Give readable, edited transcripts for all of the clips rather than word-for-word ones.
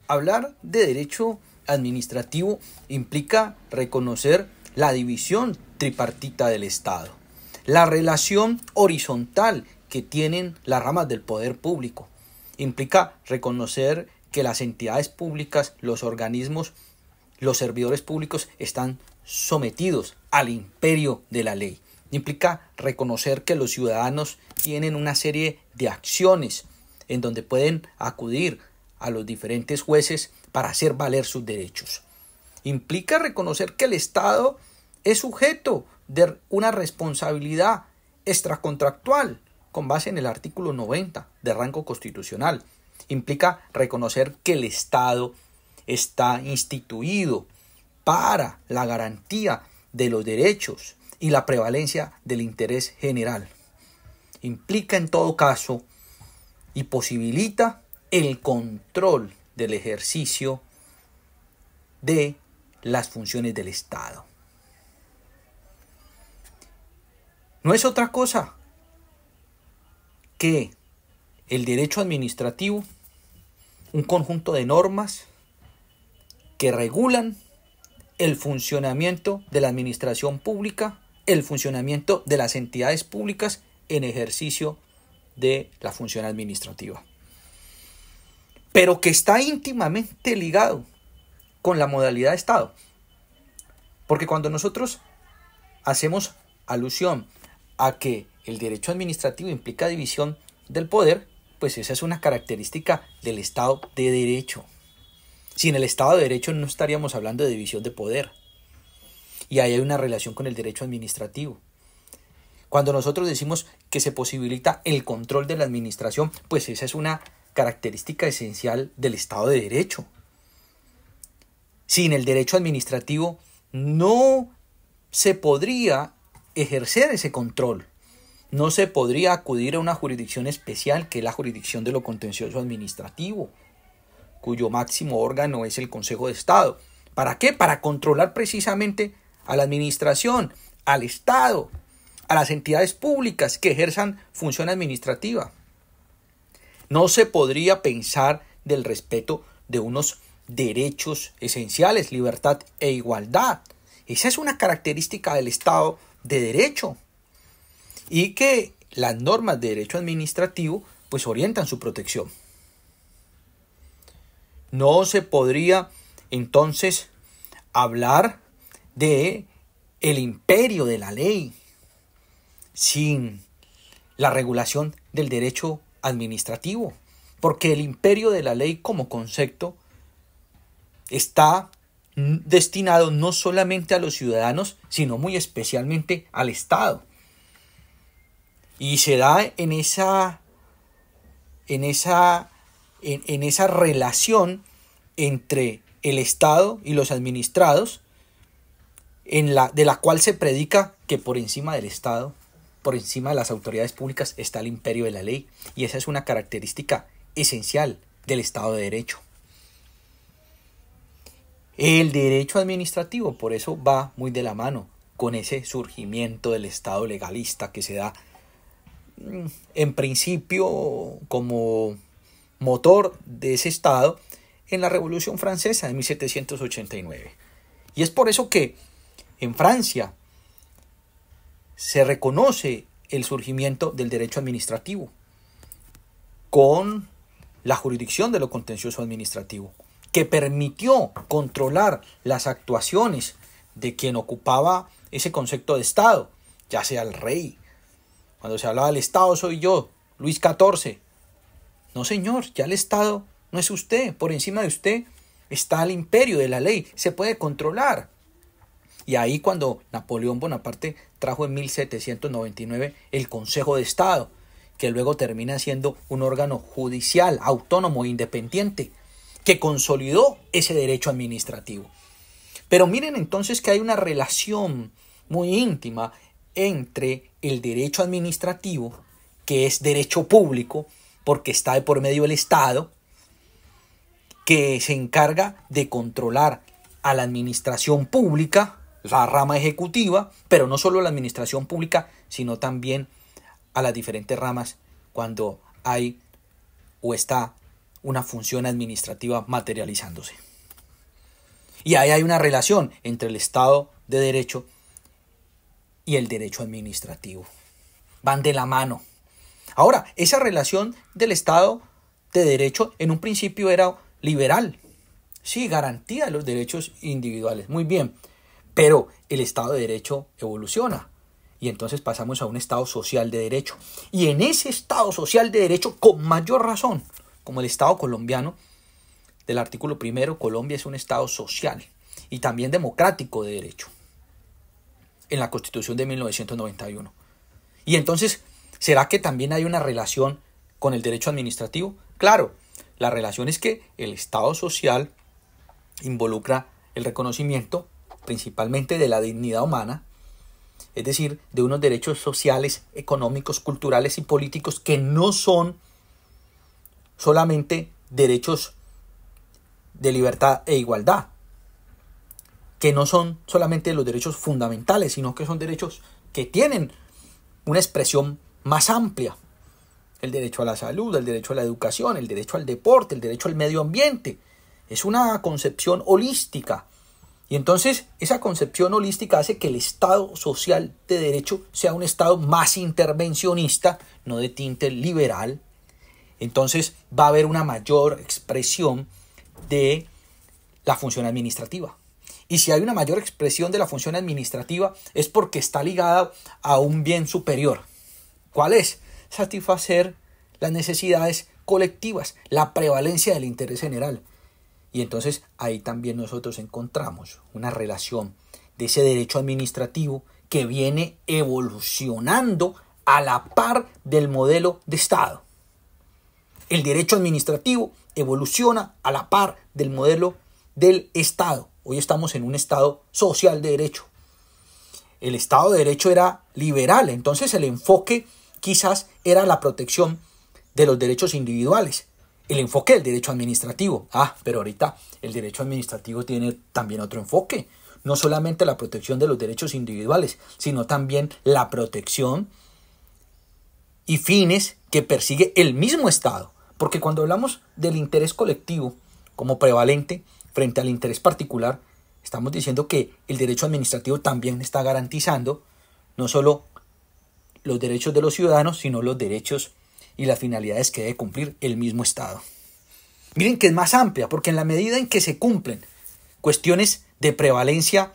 hablar de derecho administrativo implica reconocer la división tripartita del Estado, la relación horizontal que tienen las ramas del poder público. Implica reconocer que las entidades públicas, los organismos, los servidores públicos están sometidos al imperio de la ley. Implica reconocer que los ciudadanos tienen una serie de acciones en donde pueden acudir a los diferentes jueces para hacer valer sus derechos. Implica reconocer que el Estado es sujeto de una responsabilidad extracontractual con base en el artículo 90 de rango constitucional. Implica reconocer que el Estado está instituido para la garantía de los derechos y la prevalencia del interés general. Implica en todo caso y posibilita el control del ejercicio de las funciones del Estado. No es otra cosa que el derecho administrativo, un conjunto de normas que regulan el funcionamiento de la administración pública, el funcionamiento de las entidades públicas en ejercicio de la función administrativa, pero que está íntimamente ligado con la modalidad de Estado. Porque cuando nosotros hacemos alusión a que el derecho administrativo implica división del poder, pues esa es una característica del Estado de Derecho. Sin el Estado de Derecho no estaríamos hablando de división de poder. Y ahí hay una relación con el derecho administrativo. Cuando nosotros decimos que se posibilita el control de la administración, pues esa es una característica esencial del Estado de Derecho. Sin el derecho administrativo no se podría ejercer ese control. No se podría acudir a una jurisdicción especial que es la jurisdicción de lo contencioso administrativo, cuyo máximo órgano es el Consejo de Estado. ¿Para qué? Para controlar precisamente a la administración, al Estado, a las entidades públicas que ejerzan función administrativa. No se podría pensar del respeto de unos derechos esenciales, libertad e igualdad. Esa es una característica del Estado de Derecho. Y que las normas de derecho administrativo pues orientan su protección. No se podría entonces hablar de el imperio de la ley sin la regulación del derecho administrativo, porque el imperio de la ley como concepto está destinado no solamente a los ciudadanos, sino muy especialmente al Estado. Y se da en esa relación entre el Estado y los administrados, de la cual se predica que por encima del Estado, por encima de las autoridades públicas, está el imperio de la ley. Y esa es una característica esencial del Estado de Derecho. El derecho administrativo, por eso, va muy de la mano con ese surgimiento del Estado legalista que se da en principio como motor de ese Estado en la Revolución Francesa de 1789. Y es por eso que en Francia se reconoce el surgimiento del derecho administrativo con la jurisdicción de lo contencioso administrativo, que permitió controlar las actuaciones de quien ocupaba ese concepto de Estado, ya sea el rey. Cuando se hablaba del Estado soy yo, Luis XIV. No, señor, ya el Estado no es usted. Por encima de usted está el imperio de la ley. Se puede controlar. Y ahí cuando Napoleón Bonaparte trajo en 1799 el Consejo de Estado, que luego termina siendo un órgano judicial, autónomo e independiente, que consolidó ese derecho administrativo. Pero miren entonces que hay una relación muy íntima entre el derecho administrativo, que es derecho público, porque está de por medio del Estado, que se encarga de controlar a la administración pública, la rama ejecutiva, pero no solo la administración pública, sino también a las diferentes ramas cuando hay o está una función administrativa materializándose. Y ahí hay una relación entre el Estado de Derecho y el derecho administrativo. Van de la mano. Ahora, esa relación del Estado de Derecho en un principio era liberal. Sí, garantía de los derechos individuales. Muy bien. Pero el Estado de Derecho evoluciona. Y entonces pasamos a un Estado social de derecho. Y en ese Estado social de derecho, con mayor razón, como el Estado colombiano, del artículo 1, Colombia es un Estado social y también democrático de derecho, en la Constitución de 1991. Y entonces, ¿será que también hay una relación con el derecho administrativo? Claro, la relación es que el Estado social involucra el reconocimiento principalmente de la dignidad humana, es decir, de unos derechos sociales, económicos, culturales y políticos que no son solamente derechos de libertad e igualdad, que no son solamente los derechos fundamentales, sino que son derechos que tienen una expresión más amplia. El derecho a la salud, el derecho a la educación, el derecho al deporte, el derecho al medio ambiente. Es una concepción holística. Y entonces esa concepción holística hace que el Estado social de derecho sea un Estado más intervencionista, no de tinte liberal. Entonces va a haber una mayor expresión de la función administrativa. Y si hay una mayor expresión de la función administrativa es porque está ligada a un bien superior. ¿Cuál es? Satisfacer las necesidades colectivas, la prevalencia del interés general. Y entonces ahí también nosotros encontramos una relación de ese derecho administrativo que viene evolucionando a la par del modelo de Estado. El derecho administrativo evoluciona a la par del modelo del Estado. Hoy estamos en un Estado social de derecho. El Estado de Derecho era liberal, entonces el enfoque quizás era la protección de los derechos individuales. El enfoque del derecho administrativo. Pero ahorita el derecho administrativo tiene también otro enfoque. No solamente la protección de los derechos individuales, sino también la protección y fines que persigue el mismo Estado. Porque cuando hablamos del interés colectivo como prevalente frente al interés particular, estamos diciendo que el derecho administrativo también está garantizando no solo los derechos de los ciudadanos, sino los derechos y las finalidades que debe cumplir el mismo Estado. Miren que es más amplia, porque en la medida en que se cumplen cuestiones de prevalencia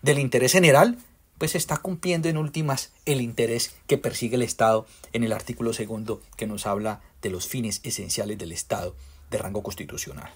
del interés general, pues se está cumpliendo en últimas el interés que persigue el Estado en el artículo 2 que nos habla de los fines esenciales del Estado de rango constitucional.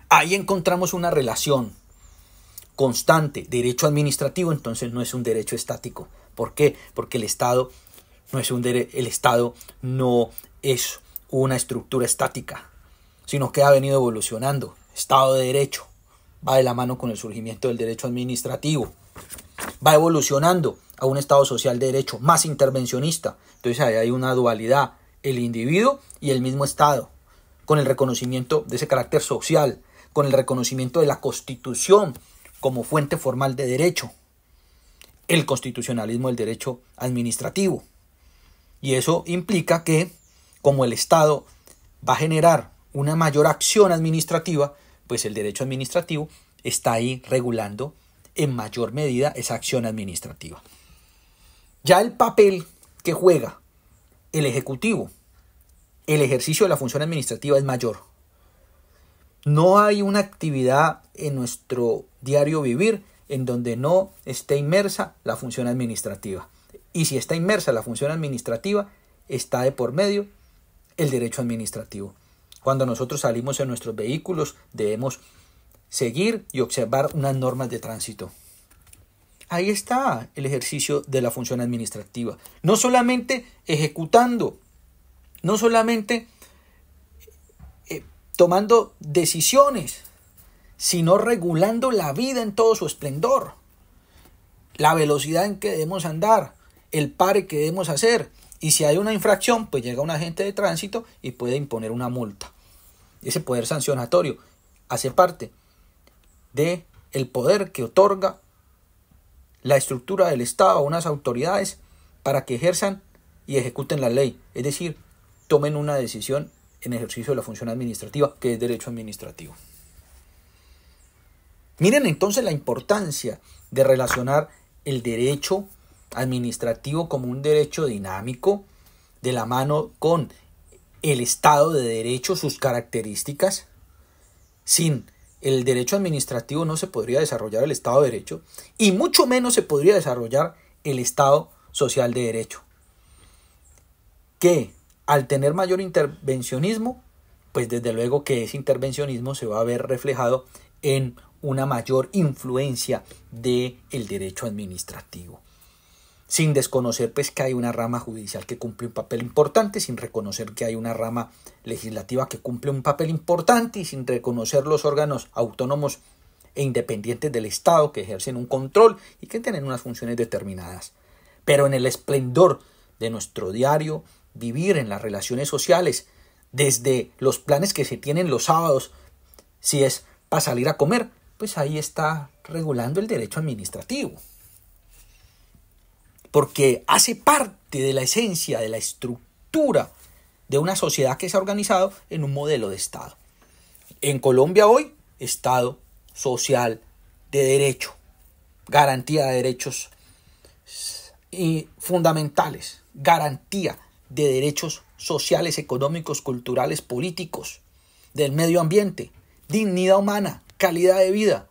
Ahí encontramos una relación constante. Derecho administrativo entonces no es un derecho estático. ¿Por qué? Porque el Estado no es una estructura estática, sino que ha venido evolucionando. Estado de Derecho va de la mano con el surgimiento del derecho administrativo. Va evolucionando a un Estado social de derecho más intervencionista. Entonces ahí hay una dualidad, el individuo y el mismo Estado, con el reconocimiento de ese carácter social, con el reconocimiento de la Constitución como fuente formal de derecho, el constitucionalismo del derecho administrativo. Y eso implica que, como el Estado va a generar una mayor acción administrativa, pues el derecho administrativo está ahí regulando en mayor medida esa acción administrativa. Ya el papel que juega el Ejecutivo, el ejercicio de la función administrativa es mayor. No hay una actividad en nuestro diario vivir en donde no esté inmersa la función administrativa. Y si está inmersa la función administrativa, está de por medio el derecho administrativo. Cuando nosotros salimos en nuestros vehículos, debemos seguir y observar unas normas de tránsito. Ahí está el ejercicio de la función administrativa. No solamente ejecutando, no solamente tomando decisiones, sino regulando la vida en todo su esplendor. La velocidad en que debemos andar, el pare que debemos hacer. Y si hay una infracción, pues llega un agente de tránsito y puede imponer una multa. Ese poder sancionatorio hace parte del poder que otorga la estructura del Estado a unas autoridades para que ejerzan y ejecuten la ley. Es decir, tomen una decisión en ejercicio de la función administrativa, que es derecho administrativo. Miren entonces la importancia de relacionar el derecho administrativo como un derecho dinámico, de la mano con el Estado de Derecho, sus características. Sin el derecho administrativo no se podría desarrollar el Estado de Derecho y mucho menos se podría desarrollar el Estado social de derecho, que al tener mayor intervencionismo, pues desde luego que ese intervencionismo se va a ver reflejado en una mayor influencia del derecho administrativo. Sin desconocer pues que hay una rama judicial que cumple un papel importante, sin reconocer que hay una rama legislativa que cumple un papel importante y sin reconocer los órganos autónomos e independientes del Estado que ejercen un control y que tienen unas funciones determinadas. Pero en el esplendor de nuestro diario vivir, en las relaciones sociales, desde los planes que se tienen los sábados, si es para salir a comer, pues ahí está regulando el derecho administrativo. Porque hace parte de la esencia, de la estructura de una sociedad que se ha organizado en un modelo de Estado. En Colombia hoy, Estado social de derecho, garantía de derechos y fundamentales, garantía de derechos sociales, económicos, culturales, políticos, del medio ambiente, dignidad humana, calidad de vida,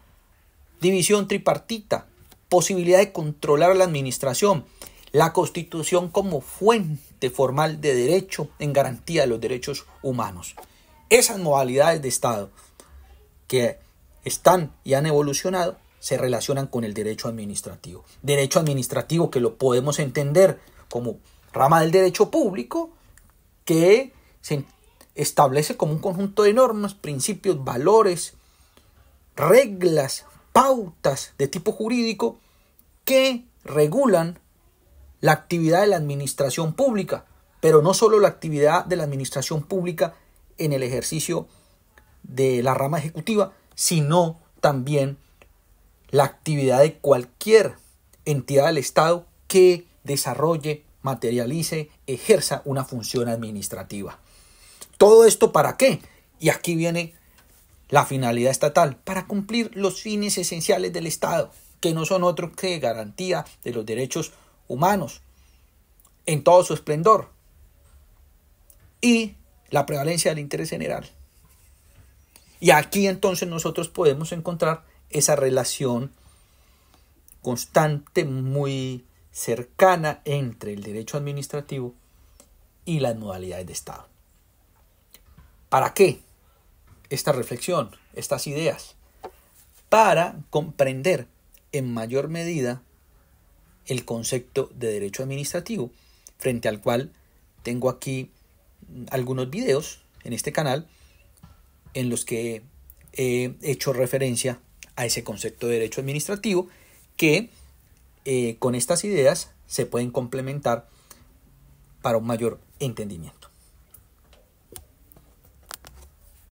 división tripartita, posibilidad de controlar a la administración, la Constitución como fuente formal de derecho en garantía de los derechos humanos. Esas modalidades de Estado que están y han evolucionado se relacionan con el derecho administrativo. Derecho administrativo que lo podemos entender como rama del derecho público que se establece como un conjunto de normas, principios, valores, reglas, pautas de tipo jurídico que regulan la actividad de la administración pública, pero no solo la actividad de la administración pública en el ejercicio de la rama ejecutiva, sino también la actividad de cualquier entidad del Estado que desarrolle, materialice, ejerza una función administrativa. ¿Todo esto para qué? Y aquí viene la finalidad estatal, para cumplir los fines esenciales del Estado, que no son otros que garantía de los derechos humanos en todo su esplendor y la prevalencia del interés general. Y aquí entonces nosotros podemos encontrar esa relación constante, muy cercana entre el derecho administrativo y las modalidades de Estado. ¿Para qué esta reflexión, estas ideas? Para comprender en mayor medida el concepto de derecho administrativo, frente al cual tengo aquí algunos videos en este canal en los que he hecho referencia a ese concepto de derecho administrativo que con estas ideas se pueden complementar para un mayor entendimiento.